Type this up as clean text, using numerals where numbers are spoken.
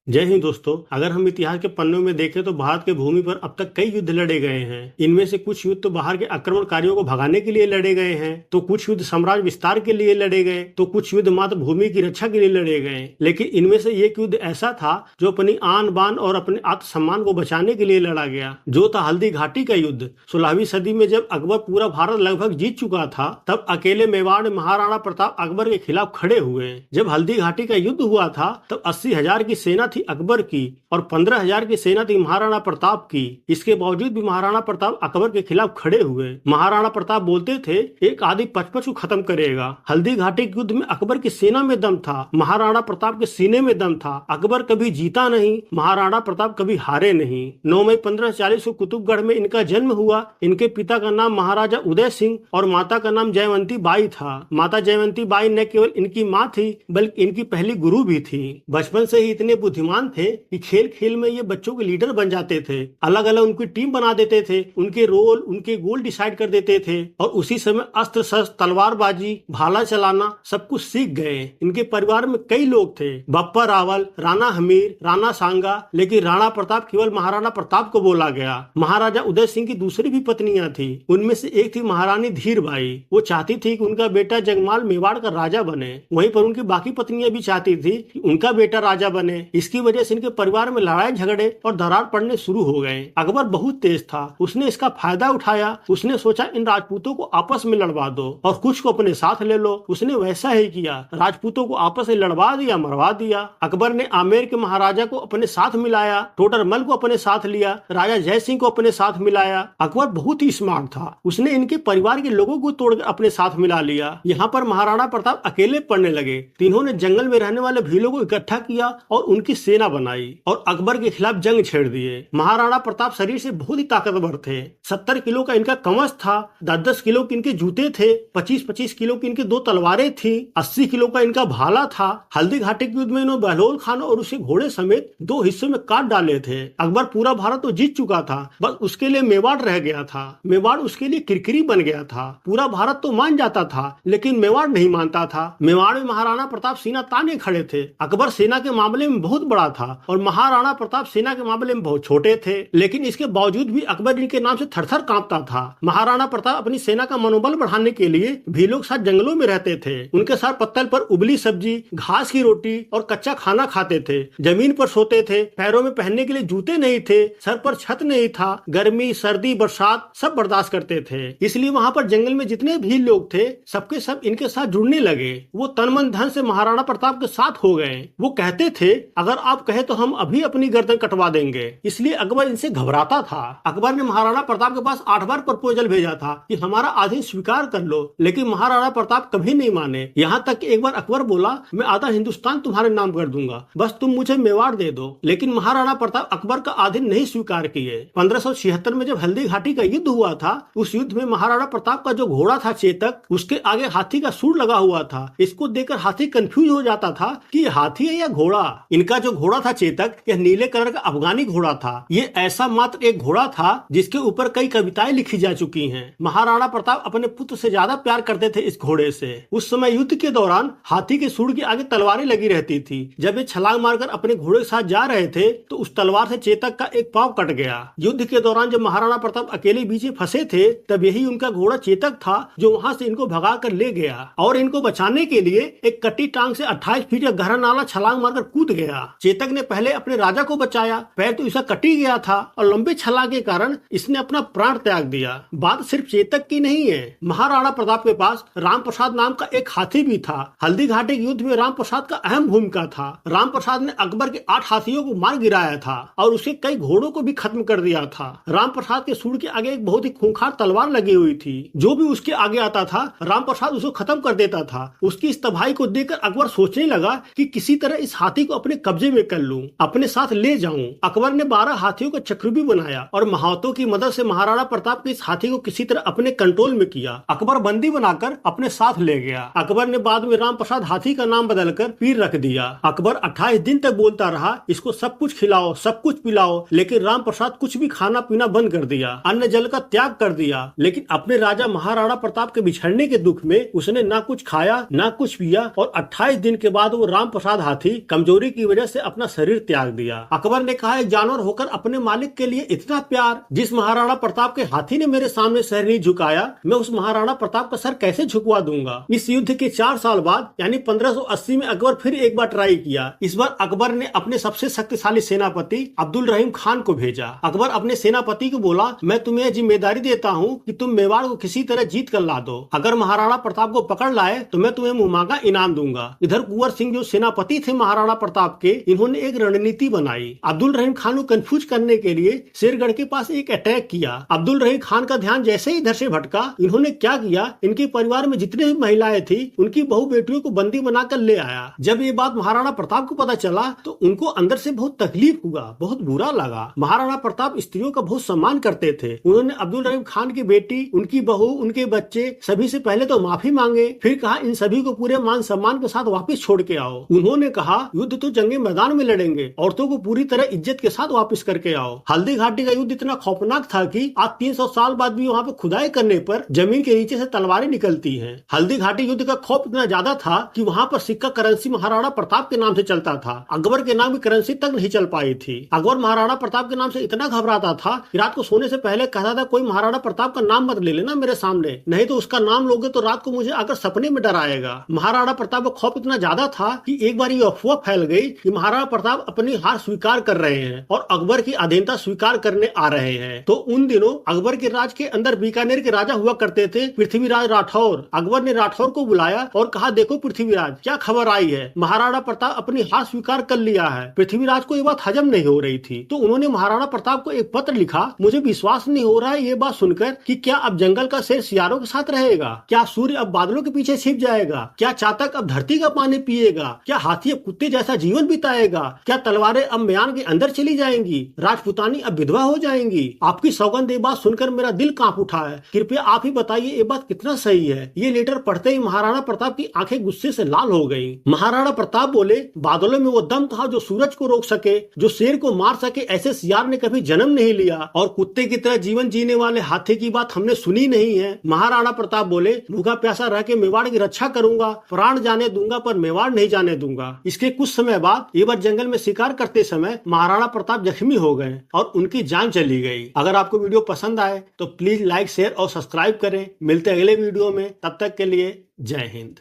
जय हिंद दोस्तों। अगर हम इतिहास के पन्नों में देखें तो भारत के भूमि पर अब तक कई युद्ध लड़े गए हैं। इनमें से कुछ युद्ध तो बाहर के आक्रमणकारियों को भगाने के लिए लड़े गए हैं, तो कुछ युद्ध साम्राज्य विस्तार के लिए लड़े गए, तो कुछ युद्ध मात्र भूमि की रक्षा के लिए लड़े गए। लेकिन इनमें से एक युद्ध ऐसा था जो अपनी आन बान और अपने आत्मसम्मान को बचाने के लिए लड़ा गया, जो था हल्दी घाटी का युद्ध। 16वीं सदी में जब अकबर पूरा भारत लगभग जीत चुका था, तब अकेले मेवाड़ में महाराणा प्रताप अकबर के खिलाफ खड़े हुए। जब हल्दी घाटी का युद्ध हुआ था तब 80,000 की सेना थी अकबर की और 15,000 की सेना थी महाराणा प्रताप की। इसके बावजूद भी महाराणा प्रताप अकबर के खिलाफ खड़े हुए। महाराणा प्रताप बोलते थे, एक आदि पचपच को खत्म करेगा। हल्दी घाटी के युद्ध में अकबर की सेना में दम था, महाराणा प्रताप के सीने में दम था। अकबर कभी जीता नहीं, महाराणा प्रताप कभी हारे नहीं। 9 मई 1540 को कुतुबगढ़ में इनका जन्म हुआ। इनके पिता का नाम महाराजा उदय सिंह और माता का नाम जयवंती बाई था। माता जयवंती बाई न केवल इनकी माँ थी बल्कि इनकी पहली गुरु भी थी। बचपन से ही इतने बुद्धिमान थे कि खेल खेल में ये बच्चों के लीडर बन जाते थे। अलग अलग उनकी टीम बना देते थे, उनके रोल उनके गोल डिसाइड कर देते थे और उसी समय अस्त्र शस्त्र तलवारबाजी भाला चलाना सब कुछ सीख गए। इनके परिवार में कई लोग थे, बप्पा रावल, राणा हमीर, राणा सांगा, लेकिन राणा प्रताप केवल महाराणा प्रताप को बोला गया। महाराजा उदय सिंह की दूसरी भी पत्नियां थी। उनमें से एक थी महारानी धीरबाई। वो चाहती थी कि उनका बेटा जगमाल मेवाड़ का राजा बने। वहीं पर उनकी बाकी पत्नियां भी चाहती थी कि उनका बेटा राजा बने। इसकी वजह से इनके परिवार में लड़ाई झगड़े और दरार पड़ने शुरू हो गए। अकबर बहुत तेज था, उसने इसका फायदा उठाया। उसने सोचा इन राजपूतों को आपस में लड़वा दो और कुछ को अपने साथ ले लो। उसने वैसा ही किया, राजपूतों को आपस में लड़वा दिया, मरवा दिया। अकबर ने आमेर के महाराजा को अपने साथ मिलाया, टोडरमल को अपने साथ लिया, राजा जय सिंह को अपने साथ मिलाया। अकबर बहुत ही स्मार्ट था, उसने इनके परिवार के लोगों को तोड़ अपने साथ मिला लिया। यहाँ पर महाराणा प्रताप अकेले पड़ने लगे। तीनों ने जंगल में रहने वाले भीलों को इकट्ठा किया और उनकी सेना बनाई और अकबर के खिलाफ जंग छेड़ दिए। महाराणा प्रताप शरीर से बहुत ही ताकतवर थे। 70 किलो का इनका कवच था, 10-10 किलो के इनके जूते थे, 25-25 किलो की इनकी 2 तलवारें थी, 80 किलो का इनका भाला था। हल्दी घाटी के युद्ध में इन्होंने बहलोल खान और उसके घोड़े समेत 2 हिस्सों में काट डाले थे। अकबर पूरा भारत तो जीत चुका था, बस उसके लिए मेवाड़ रह गया था। मेवाड़ उसके लिए किरकिरी बन गया था। पूरा भारत तो मान जाता था लेकिन मेवाड़ नहीं मानता था। मेवाड़ में महाराणा प्रताप सीना ताने खड़े थे। अकबर सेना के मामले में बहुत बड़ा था और महाराणा प्रताप सेना के मामले में बहुत छोटे थे, लेकिन इसके बावजूद भी अकबर इनके नाम से थरथर कांपता था। महाराणा प्रताप अपनी सेना का मनोबल बढ़ाने के लिए भीलों के साथ जंगलों में रहते थे। उनके साथ पत्तल पर उबली सब्जी, घास की रोटी और कच्चा खाना खाते थे। जमीन पर सोते थे, पैरों में पहनने के लिए जूते नहीं थे, सर पर छत नहीं था। गर्मी सर्दी बरसात सब बर्दाश्त करते थे। इसलिए वहाँ पर जंगल में जितने भी लोग थे सबके सब इनके साथ जुड़ने लगे। वो तन मन धन से महाराणा प्रताप के साथ हो गए। वो कहते थे, अगर आप कहे तो हम अभी अपनी गर्दन कटवा देंगे। इसलिए अकबर इनसे घबराता था। अकबर ने महाराणा प्रताप के पास 8 बार प्रपोजल भेजा था कि हमारा आधीन स्वीकार कर लो, लेकिन महाराणा प्रताप कभी नहीं माने। यहाँ तक कि एक बार अकबर बोला, मैं आधा हिंदुस्तान तुम्हारे नाम कर दूंगा, बस तुम मुझे मेवाड़ दे दो। लेकिन महाराणा प्रताप अकबर का आधीन नहीं स्वीकार किए। 1576 में जब हल्दी घाटी का युद्ध हुआ था, उस युद्ध में महाराणा प्रताप का जो घोड़ा था चेतक, उसके आगे हाथी का सूंड लगा हुआ था। इसको देखकर हाथी कंफ्यूज हो जाता था कि ये हाथी है या घोड़ा। इनका जो घोड़ा था चेतक, यह नीले कलर का अफगानी घोड़ा था। ये ऐसा मात्र एक घोड़ा था जिसके ऊपर कई कविताएं लिखी जा चुकी हैं। महाराणा प्रताप अपने पुत्र से ज्यादा प्यार करते थे इस घोड़े से। उस समय युद्ध के दौरान हाथी के सूंड के आगे तलवारें लगी रहती थी। जब ये छलांग मारकर अपने घोड़े के साथ जा रहे थे तो उस तलवार से चेतक का एक पांव कट गया। युद्ध के दौरान जब महाराणा प्रताप अकेले बीच में फंसे थे, तब यही उनका घोड़ा चेतक था जो वहां से इनको भगा कर ले गया और इनको बचाने के लिए एक कटी टांग से 28 फीट का गहरा नाला छलांग मारकर कूद गया। चेतक ने पहले अपने राजा को बचाया, पैर तो इसका कटी गया था और लंबे छलांग के कारण इसने अपना प्राण त्याग दिया। बात सिर्फ चेतक की नहीं है, महाराणा प्रताप के पास राम प्रसाद नाम का एक हाथी भी था। हल्दी घाटी के युद्ध में राम प्रसाद का अहम भूमिका था। राम प्रसाद ने अकबर के 8 हाथियों को मार गिराया था और उसके कई घोड़ों को भी खत्म कर दिया था। राम प्रसाद के सूंड के आगे एक बहुत ही खूंखार तलवार लगी हुई थी। जो भी उसके आगे आता था राम प्रसाद उसको खत्म कर देता था। उसकी इस तबाही को देखकर अकबर सोचने लगा कि किसी तरह इस हाथी को अपने कब्जे में कर लूं, अपने साथ ले जाऊं। अकबर ने 12 हाथियों का चक्रव्यूह बनाया और महावतों की मदद से महाराणा प्रताप के इस हाथी को किसी तरह अपने कंट्रोल में किया। अकबर बंदी बनाकर अपने साथ ले गया। अकबर ने बाद में राम प्रसाद हाथी का नाम बदलकर पीर रख दिया। अकबर 28 दिन तक बोलता रहा, इसको सब कुछ खिलाओ, सब कुछ पिलाओ, लेकिन राम प्रसाद कुछ भी खाना पीना बंद कर दिया, अन्न जल का त्याग कर दिया। लेकिन अपने राजा महाराणा प्रताप के बिछड़ने के दुख में उसने ना कुछ खाया ना कुछ पिया और 28 दिन के बाद वो राम प्रसाद हाथी कमजोरी की वजह से से अपना शरीर त्याग दिया। अकबर ने कहा, एक जानवर होकर अपने मालिक के लिए इतना प्यार। जिस महाराणा प्रताप के हाथी ने मेरे सामने सर नहीं झुकाया, मैं उस महाराणा प्रताप का सर कैसे झुकवा दूंगा। इस युद्ध के 4 साल बाद यानी 1580 में अकबर फिर एक बार ट्राई किया। इस बार अकबर ने अपने सबसे शक्तिशाली सेनापति अब्दुल रहीम खान को भेजा। अकबर अपने सेनापति को बोला, मैं तुम्हें जिम्मेदारी देता हूँ कि तुम मेवाड़ को किसी तरह जीत कर ला दो। अगर महाराणा प्रताप को पकड़ लाए तो मैं तुम्हें मुंहमांगा इनाम दूंगा। इधर कुंवर सिंह जो सेनापति थे महाराणा प्रताप के, इन्होंने एक रणनीति बनाई। अब्दुल रहीम खान को कंफ्यूज करने के लिए शेरगढ़ के पास एक अटैक किया। अब्दुल रहीम खान का ध्यान जैसे ही इधर से भटका, इन्होंने क्या किया, इनके परिवार में जितने भी महिलाएं थी उनकी बहू बेटियों को बंदी बनाकर ले आया। जब ये बात महाराणा प्रताप को पता चला तो उनको अंदर से बहुत तकलीफ हुआ, बहुत बुरा लगा। महाराणा प्रताप स्त्रियों का बहुत सम्मान करते थे। उन्होंने अब्दुल रहीम खान की बेटी, उनकी बहू, उनके बच्चे सभी से पहले तो माफी मांगे, फिर कहा इन सभी को पूरे मान सम्मान के साथ वापस छोड़ के आओ। उन्होंने कहा, युद्ध तो जंगे मैदान में लड़ेंगे, औरतों को पूरी तरह इज्जत के साथ वापस करके आओ। हल्दी घाटी का युद्ध इतना खौफनाक था कि आज 300 साल बाद भी वहाँ पे खुदाई करने पर जमीन के नीचे से तलवारें निकलती हैं। हल्दी घाटी युद्ध का खौफ इतना ज्यादा था कि वहाँ पर सिक्का करेंसी महाराणा प्रताप के नाम से चलता था। अकबर के नाम की करेंसी तक नहीं चल पाई थी। अकबर महाराणा प्रताप के नाम से इतना घबराता था कि रात को सोने से पहले कहता था, कोई महाराणा प्रताप का नाम मत ले लेना मेरे सामने, नहीं तो उसका नाम लोगे तो रात को मुझे आकर सपने में डराएगा। महाराणा प्रताप का खौफ इतना ज्यादा था कि एक बार ये अफवाह फैल गई कि महाराणा प्रताप अपनी हार स्वीकार कर रहे हैं और अकबर की अधीनता स्वीकार करने आ रहे हैं। तो उन दिनों अकबर के राज के अंदर बीकानेर के राजा हुआ करते थे पृथ्वीराज राठौर। अकबर ने राठौर को बुलाया और कहा, देखो पृथ्वीराज, क्या खबर आई है, महाराणा प्रताप अपनी हार स्वीकार कर लिया है। पृथ्वीराज को ये बात हजम नहीं हो रही थी, तो उन्होंने महाराणा प्रताप को एक पत्र लिखा, मुझे विश्वास नहीं हो रहा है ये बात सुनकर कि क्या अब जंगल का शेर सियारों के साथ रहेगा, क्या सूर्य अब बादलों के पीछे छिप जाएगा, क्या चातक अब धरती का पानी पिएगा, क्या हाथी अब कुत्ते जैसा जीवन बिताएगा, क्या तलवारें अब म्यान के अंदर चली जाएंगी, राजपुतानी अब विधवा हो जाएंगी। आपकी सौगंध ये बात सुनकर मेरा दिल कांप उठा है, कृपया आप ही बताइए ये बात कितना सही है। ये लेटर पढ़ते ही महाराणा प्रताप की आंखें गुस्से से लाल हो गई। महाराणा प्रताप बोले, बादलों में वो दम था जो सूरज को रोक सके, जो शेर को मार सके, ऐसे सियार ने कभी जन्म नहीं लिया, और कुत्ते की तरह जीवन जीने वाले हाथी की बात हमने सुनी नहीं है। महाराणा प्रताप बोले, भूखा प्यासा रह के मेवाड़ की रक्षा करूंगा, प्राण जाने दूंगा पर मेवाड़ नहीं जाने दूंगा। इसके कुछ समय बाद एक बार जंगल में शिकार करते समय महाराणा प्रताप जख्मी हो गए और उनकी जान चली गई। अगर आपको वीडियो पसंद आए तो प्लीज लाइक, शेयर और सब्सक्राइब करें। मिलते अगले वीडियो में, तब तक के लिए जय हिंद।